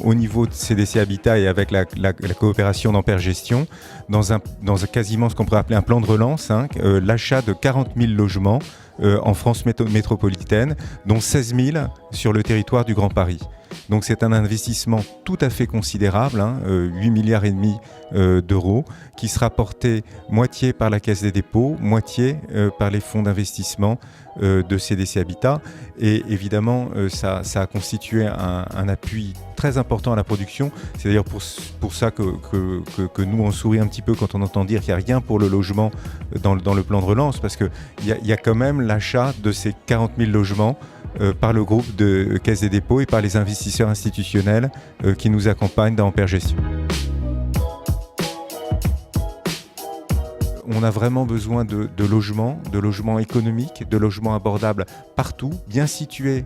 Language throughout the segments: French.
Au niveau de CDC Habitat et avec la coopération d'Ampère Gestion, dans quasiment ce qu'on pourrait appeler un plan de relance, l'achat de 40 000 logements en France métropolitaine, dont 16 000 sur le territoire du Grand Paris. Donc c'est un investissement tout à fait considérable, 8,5 milliards d'euros, qui sera porté moitié par la Caisse des dépôts, moitié par les fonds d'investissement de CDC Habitat. Et évidemment, ça a constitué un appui très important à la production. C'est d'ailleurs pour ça que nous, on sourit un petit peu quand on entend dire qu'il n'y a rien pour le logement dans le plan de relance, parce qu'il y a quand même l'achat de ces 40 000 logements par le groupe de Caisse des dépôts et par les investisseurs institutionnels qui nous accompagnent dans Ampère Gestion. On a vraiment besoin de logements économiques, de logements abordables partout, bien situés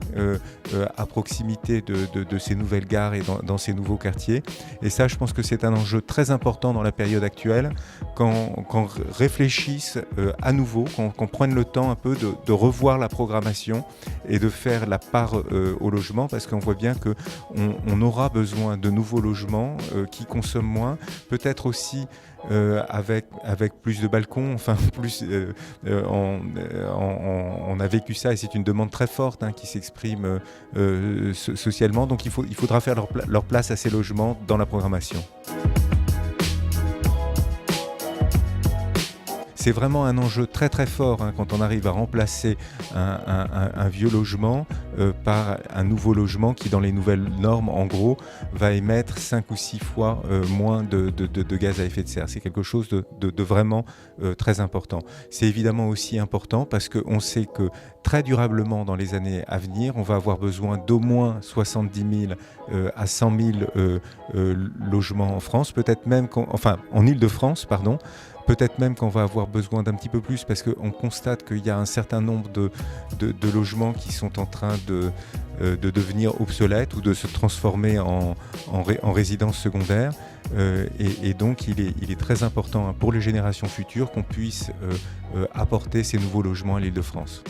à proximité de ces nouvelles gares et dans ces nouveaux quartiers. Et ça, je pense que c'est un enjeu très important dans la période actuelle, qu'on réfléchisse à nouveau, qu'on prenne le temps un peu de revoir la programmation et de faire la part au logement, parce qu'on voit bien qu'on aura besoin de nouveaux logements qui consomment moins, peut-être aussi avec plus de balcons, enfin plus, on a vécu ça et c'est une demande très forte qui s'exprime socialement, donc il faudra faire leur place à ces logements dans la programmation. C'est vraiment un enjeu très très fort quand on arrive à remplacer un vieux logement par un nouveau logement qui, dans les nouvelles normes, en gros, va émettre 5 ou 6 fois moins de gaz à effet de serre. C'est quelque chose de vraiment très important. C'est évidemment aussi important parce qu'on sait que très durablement, dans les années à venir, on va avoir besoin d'au moins 70 000 à 100 000 logements en France, peut-être même en Île-de-France, pardon. Peut-être même qu'on va avoir besoin d'un petit peu plus parce qu'on constate qu'il y a un certain nombre de logements qui sont en train de devenir obsolètes ou de se transformer en résidence secondaire. Et donc il est très important pour les générations futures qu'on puisse apporter ces nouveaux logements à l'Île-de-France.